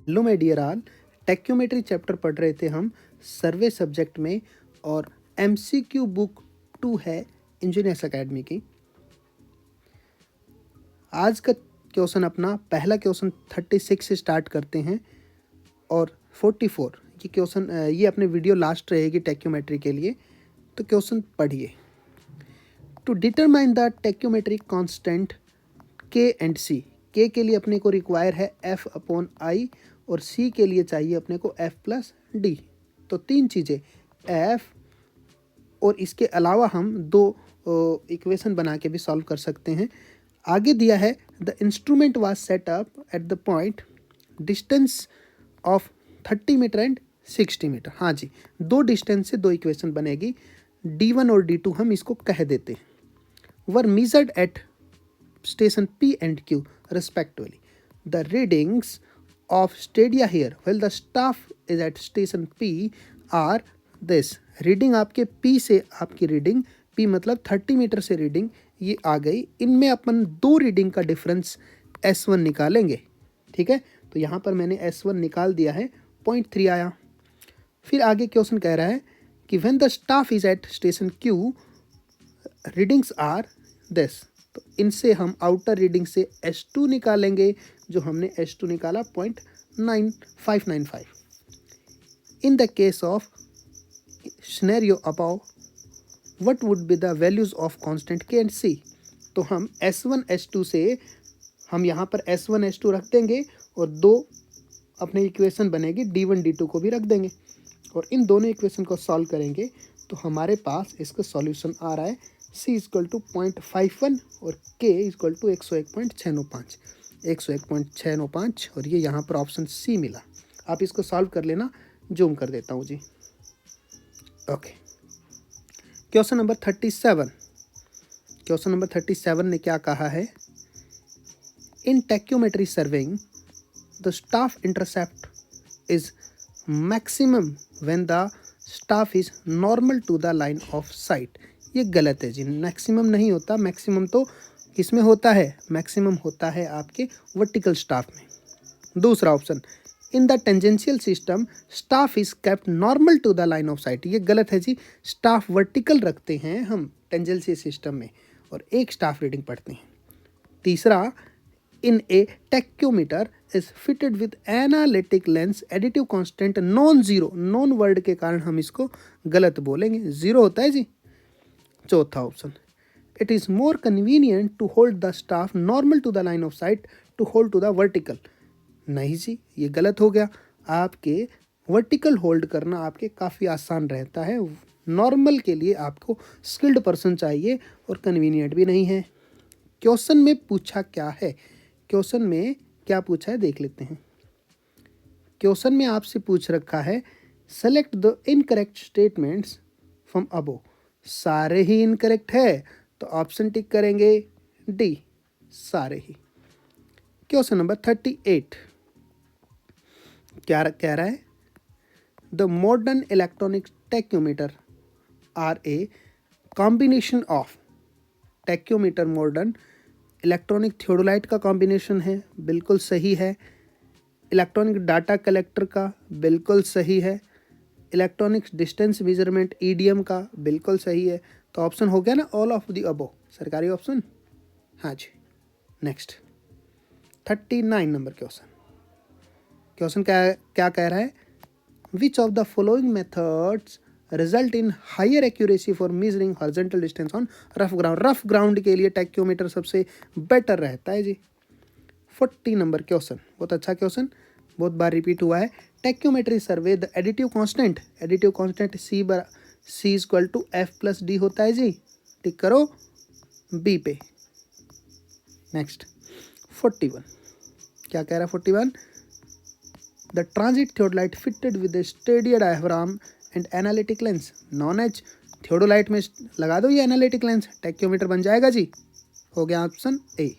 Hello my dear all, tacheometry chapter पढ़ रहे थे हम सर्वे सब्जेक्ट में और एमसीक्यू बुक 2 है इंजीनियर्स एकेडमी की। आज का क्वेश्चन अपना पहला क्वेश्चन 36 से स्टार्ट करते हैं और 44 ये क्वेश्चन ये अपने वीडियो लास्ट रहेगी टेक्योमेट्री के लिए। तो क्वेश्चन पढ़िए। To determine the टेक्योमेट्रिक constant K and सी, के लिए अपने को रिक्वायर है एफ अपॉन आई और सी के लिए चाहिए अपने को एफ प्लस डी। तो तीन चीज़ें एफ और इसके अलावा हम दो इक्वेशन बना के भी सॉल्व कर सकते हैं। आगे दिया है the instrument was set up at the point distance of 30 metre and 60 metre. हाँ जी, दो डिस्टेंस से दो इक्वेशन बनेगी। D1 और D2 हम इसको कह देते हैं। Were measured at station P and Q respectively. The readings of stadia here while the staff is at station P are this. Reading आपके P से आपकी रीडिंग P मतलब 30 मीटर से रीडिंग ये आ गई। इनमें अपन दो रीडिंग का डिफरेंस S1 निकालेंगे। ठीक है, तो यहाँ पर मैंने S1 निकाल दिया है, 0.3 आया। फिर आगे क्वेश्चन कह रहा है कि when the staff is at station Q readings are this. तो इनसे हम आउटर रीडिंग से S2 निकालेंगे, जो हमने S2 निकाला 0.9595। In the case of scenario about what would be the values of constant K and C. तो हम S1 S2 से हम यहाँ पर S1 S2 रख देंगे और दो अपने इक्वेशन बनेगी, D1 D2 को भी रख देंगे और इन दोनों इक्वेशन को सॉल्व करेंगे तो हमारे पास इसका सॉल्यूशन आ रहा है C इक्वल टू 0.51 और K इक्वल टू 101.695 101.695 और ये यहाँ पर ऑप्शन C मिला। आप इसको सॉल्व कर लेना, जूम कर देता हूँ जी। Okay, question number 37। Question number 37 ने क्या कहा है? In tacheometry surveying the staff intercept is maximum when the staff is normal to the line of sight. ये गलत है जी, मैक्सिमम नहीं होता। मैक्सिमम तो किसमें होता है? मैक्सिमम होता है आपके वर्टिकल स्टाफ में। दूसरा option, in the tangential system staff is kept normal to the line of sight. ये गलत है जी, स्टाफ वर्टिकल रखते हैं हम टेंजेंशियल सिस्टम में और एक स्टाफ रीडिंग पढ़ते हैं। तीसरा, in a tacheometer is fitted with analytic lens additive constant non zero. Non word के कारण हम इसको गलत बोलेंगे, जीरो होता है जी। चौथा option, it is more convenient to hold the staff normal to the line of sight to hold to the vertical. नहीं जी, ये गलत हो गया। आपके वर्टिकल होल्ड करना आपके काफ़ी आसान रहता है, नॉर्मल के लिए आपको स्किल्ड पर्सन चाहिए और कन्वीनियंट भी नहीं है। क्वेश्चन में पूछा क्या है? क्वेश्चन में क्या पूछा है देख लेते हैं। क्वेश्चन में आपसे पूछ रखा है select the incorrect statements from अबो। सारे ही इनकरेक्ट है तो ऑप्शन टिक करेंगे डी, सारे ही। क्वेश्चन नंबर 38 क्या कह रहा है? The modern electronic tacheometer are a combination of. Tacheometer modern electronic theodolite का कॉम्बिनेशन है, बिल्कुल सही है। इलेक्ट्रॉनिक डाटा कलेक्टर का बिल्कुल सही है। इलेक्ट्रॉनिक डिस्टेंस मेजरमेंट ईडीएम का बिल्कुल सही है। तो ऑप्शन हो गया ना, ऑल ऑफ द अबो, सरकारी ऑप्शन। हाँ जी, नेक्स्ट 39 नंबर क्वेश्चन। क्वेश्चन क्या कह रहा है? Which of the following methods result in higher accuracy for measuring horizontal distance on rough ground. Rough ground के लिए टेक्योमीटर सबसे बेटर रहता है जी। 40 नंबर क्वेश्चन, बहुत अच्छा क्वेश्चन, बहुत बार रिपीट हुआ है। Tacheometry survey the additive constant. Additive constant C equal to F plus D होता है जी, टिक करो बी पे। नेक्स्ट 41 क्या कह रहा है? 41, the transit theodolite fitted with a stadia diaphragm and analytic lens non H. Theodolite में लगा दो ये एनालिटिक लेंस, टेक्योमीटर बन जाएगा जी। हो गया ऑप्शन ए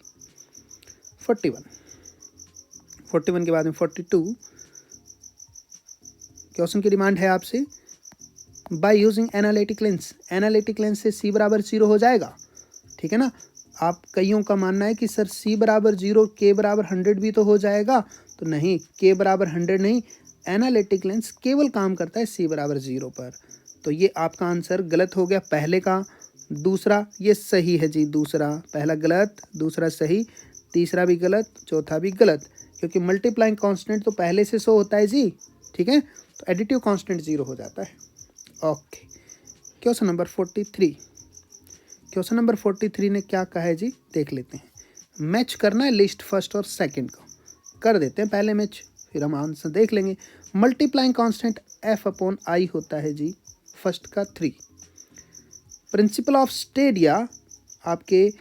41। 41 के बाद में 42 क्वेश्चन की डिमांड है आपसे by using analytic lens. Analytic lens से C बराबर 0 हो जाएगा, ठीक है ना। आप कईयों का मानना है कि सर C बराबर 0 K बराबर 100 भी तो हो जाएगा, तो नहीं, के बराबर 100 नहीं, एनालिटिक लेंस केवल काम करता है सी बराबर 0 पर। तो ये आपका आंसर गलत हो गया पहले का। दूसरा ये सही है जी, दूसरा, पहला गलत, दूसरा सही, तीसरा भी गलत, चौथा भी गलत, क्योंकि मल्टीप्लाइंग कांस्टेंट तो पहले से शो होता है जी, ठीक है, तो एडिटिव कांस्टेंट 0 हो जाता है। Okay, question number 43। Question number 43 ने क्या कहा है जी, देख लेते हैं। मैच करना है लिस्ट फर्स्ट और सेकंड को, कर देते हैं पहले मैच, फिर हम आंसर देख लेंगे। मल्टीप्लाइंग कांस्टेंट f/i होता है जी, फर्स्ट का 3। प्रिंसिपल ऑफ स्टेडिया, आपके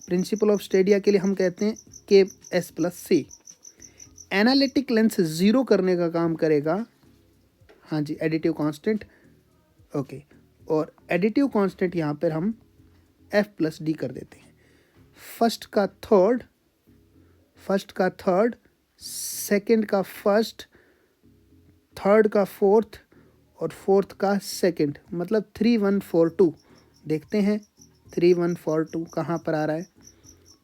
प्रिंसिपल ऑफ स्टेडिया के लिए हम कहते हैं के s प्लस सी। एनालिटिक लेंस 0 करने का काम करेगा, हाँ जी, एडिटिव कांस्टेंट, ओके, और एडिटिव कांस्टेंट यहाँ पर हम f प्लस डी कर देते हैं। फर्स्ट का थर्ड, सेकंड का फर्स्ट, थर्ड का फोर्थ और फोर्थ का सेकंड, मतलब 3142। देखते हैं 3142 कहाँ पर आ रहा है।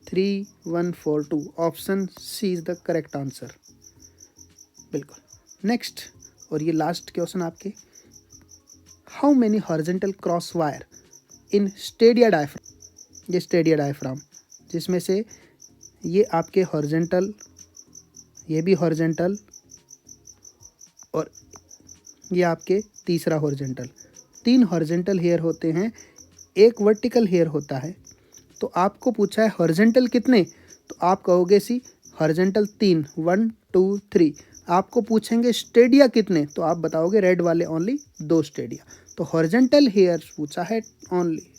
3142, option C is the correct answer, बिल्कुल। नेक्स्ट, और ये लास्ट क्वेश्चन आपके, how many horizontal cross wire in stadia diaphragm. ये स्टेडिया डायफ्राम, जिसमें से ये आपके हॉरिजॉन्टल, ये भी हॉरिजॉन्टल, और ये आपके तीसरा हॉरिजॉन्टल, 3 हॉरिजॉन्टल हेयर होते हैं, एक वर्टिकल हेयर होता है। तो आपको पूछा है हॉरिजॉन्टल कितने, तो आप कहोगे सी हॉरिजॉन्टल 3, 1 2 3। आपको पूछेंगे स्टेडिया कितने, तो आप बताओगे रेड वाले ओनली 2 स्टेडिया। तो हॉरिजॉन्टल हेयर पूछा है ओनली।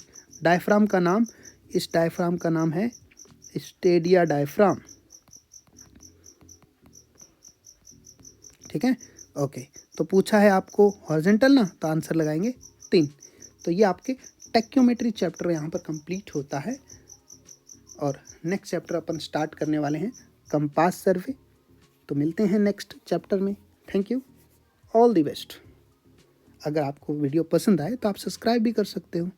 डायफ्राम का नाम, इस डायफ्राम का नाम है स्टेडिया डायफ्राम, ठीक है, ओके। तो पूछा है आपको हॉरिजॉन्टल ना, तो आंसर लगाएंगे 3। तो ये आपके टेक्योमेट्री चैप्टर यहाँ पर कंप्लीट होता है, और नेक्स्ट चैप्टर अपन स्टार्ट करने वाले हैं कंपास सर्वे। तो मिलते हैं नेक्स्ट चैप्टर में। Thank you, all the best. अगर आपको वीडियो पसंद आए तो आप सब्सक्राइब भी कर सकते हो।